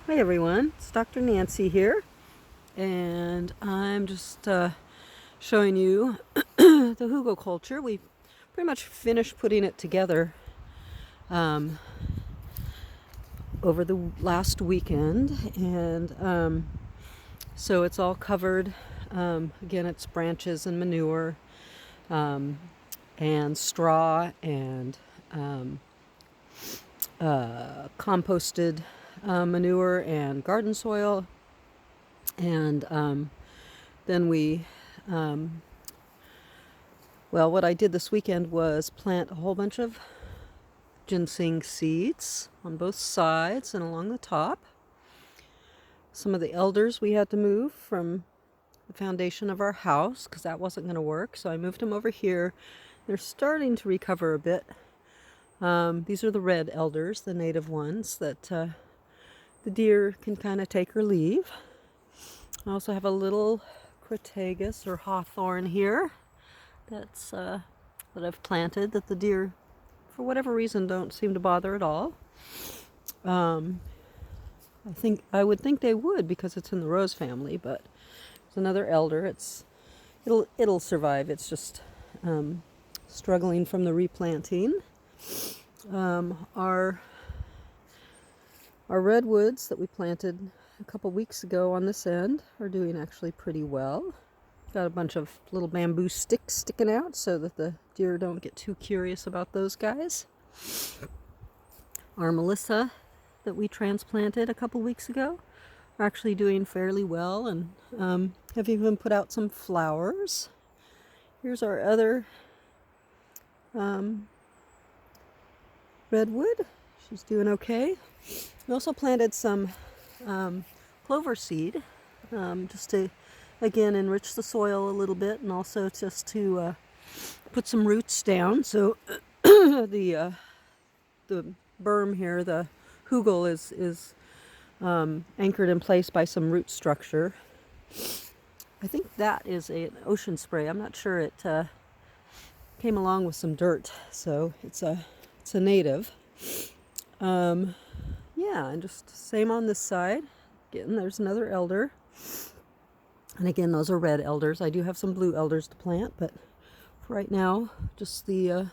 Hi everyone, it's Dr. Nancy here, and I'm just showing you the hugelkultur. We pretty much finished putting it together over the last weekend, and so it's all covered. Again, it's branches and manure, and straw and composted manure and garden soil, and then what I did this weekend was plant a whole bunch of ginseng seeds on both sides and along the top. Some of the elders we had to move from the foundation of our house because that wasn't going to work, so I moved them over here. They're starting to recover a bit. These are the red elders, the native ones that the deer can kind of take or leave. I also have a little crataegus or hawthorn here that I've planted that the deer, for whatever reason, don't seem to bother at all. I would think they would because it's in the rose family, but it's another elder. It'll survive. It's just struggling from the replanting. Our redwoods that we planted a couple weeks ago on this end are doing actually pretty well. Got a bunch of little bamboo sticks sticking out so that the deer don't get too curious about those guys. Our Melissa that we transplanted a couple weeks ago are actually doing fairly well and have even put out some flowers. Here's our other redwood. She's doing okay. We also planted some clover seed just to, again, enrich the soil a little bit, and also just to put some roots down. So the berm here, the hugel, is anchored in place by some root structure. I think that is an ocean spray. I'm not sure. It came along with some dirt, so it's a native. Yeah, and just same on this side. Again, there's another elder. And again, those are red elders. I do have some blue elders to plant, but for right now, just the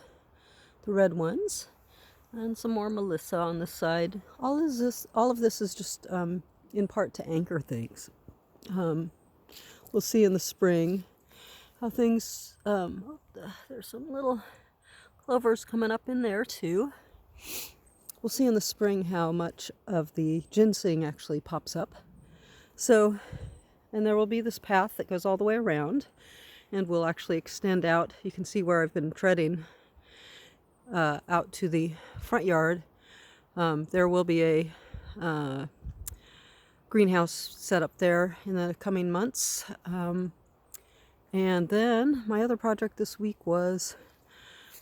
red ones. And some more Melissa on this side. All of this is just in part to anchor things. We'll see in the spring how things. There's some little clovers coming up in there too. We'll see in the spring how much of the ginseng actually pops up. So, and there will be this path that goes all the way around, and will actually extend out. You can see where I've been treading out to the front yard. There will be a greenhouse set up there in the coming months. And then my other project this week was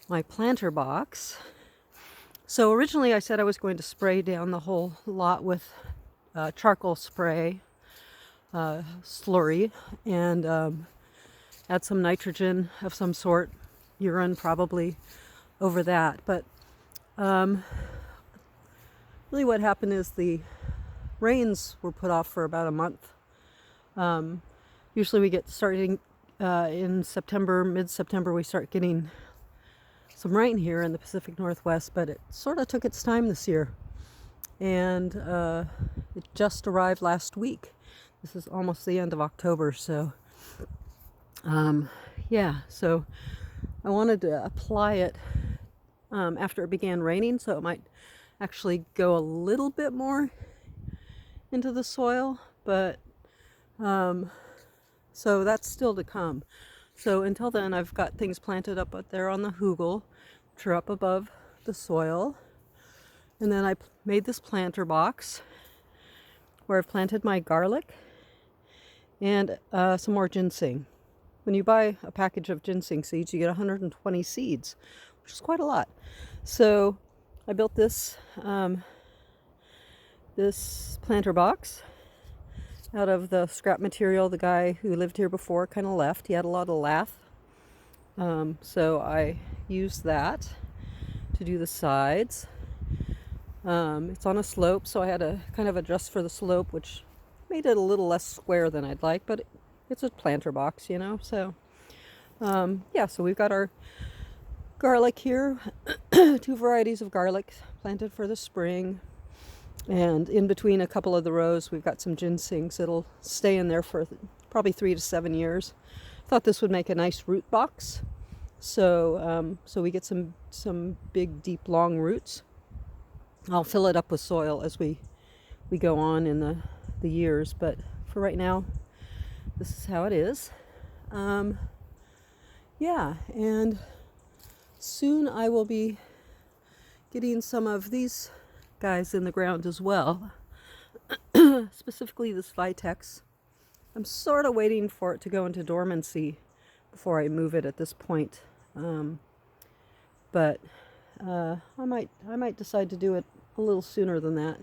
my planter box. So originally I said I was going to spray down the whole lot with charcoal spray, slurry, and add some nitrogen of some sort, urine probably, over that. But really what happened is the rains were put off for about a month. Usually we get starting in September, mid-September, we start getting some rain here in the Pacific Northwest, but it sort of took its time this year. And it just arrived last week. This is almost the end of October, so yeah, so I wanted to apply it after it began raining, so it might actually go a little bit more into the soil, but so that's still to come. So until then, I've got things planted up there on the hugel, which are up above the soil. And then I made this planter box where I've planted my garlic and some more ginseng. When you buy a package of ginseng seeds, you get 120 seeds, which is quite a lot. So I built this this planter box out of the scrap material the guy who lived here before kind of left. He had a lot of lath. So I used that to do the sides. It's on a slope, so I had to kind of adjust for the slope, which made it a little less square than I'd like, but it's a planter box, you know. So yeah, so we've got our garlic here, two varieties of garlic planted for the spring. And in between a couple of the rows, we've got some ginsengs that'll stay in there for probably 3 to 7 years. Thought this would make a nice root box. So so we get some big, deep, long roots. I'll fill it up with soil as we go on in the years, but for right now, this is how it is. Yeah, and soon I will be getting some of these guys in the ground as well, specifically this Vitex. I'm sort of waiting for it to go into dormancy before I move it at this point, but I might decide to do it a little sooner than that.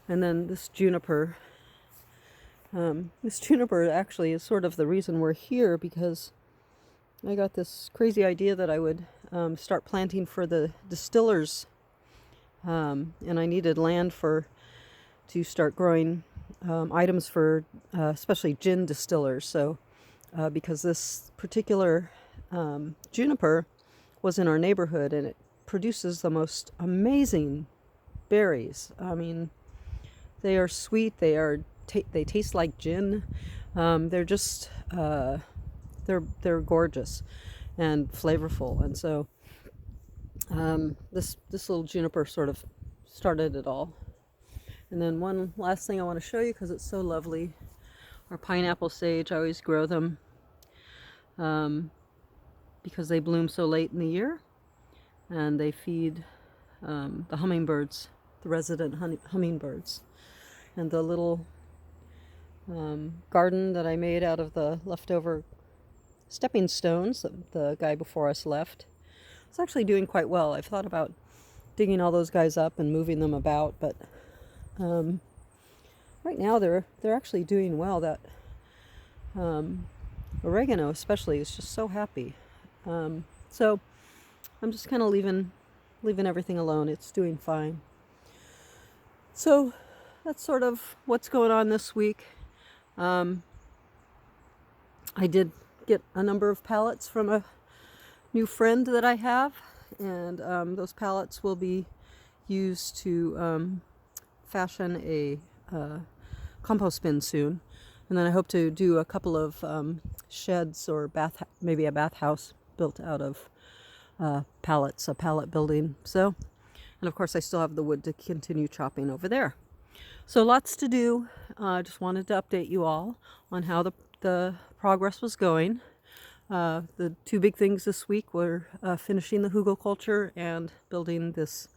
And then this juniper. This juniper actually is sort of the reason we're here, because I got this crazy idea that I would start planting for the distillers, and I needed land to start growing items for especially gin distillers. So because this particular juniper was in our neighborhood, and it produces the most amazing berries. I mean, they are sweet. They taste like gin. They're just they're gorgeous and flavorful. And so this little juniper sort of started it all. And then one last thing I want to show you, because it's so lovely, our pineapple sage. I always grow them because they bloom so late in the year, and they feed the hummingbirds, the resident hummingbirds. And the little garden that I made out of the leftover stepping stones that the guy before us left, it's actually doing quite well. I've thought about digging all those guys up and moving them about, but right now they're actually doing well. That oregano especially is just so happy. So I'm just kind of leaving everything alone. It's doing fine. So that's sort of what's going on this week. I did get a number of pallets from a new friend that I have, and those pallets will be used to fashion a compost bin soon. And then I hope to do a couple of sheds, or maybe a bathhouse built out of pallets, a pallet building. So, and of course I still have the wood to continue chopping over there. So lots to do. I just wanted to update you all on how the progress was going. The two big things this week were finishing the hugelkultur and building this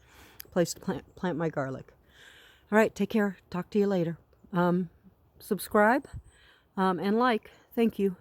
place to plant my garlic. All right, take care. Talk to you later. Subscribe and like. Thank you.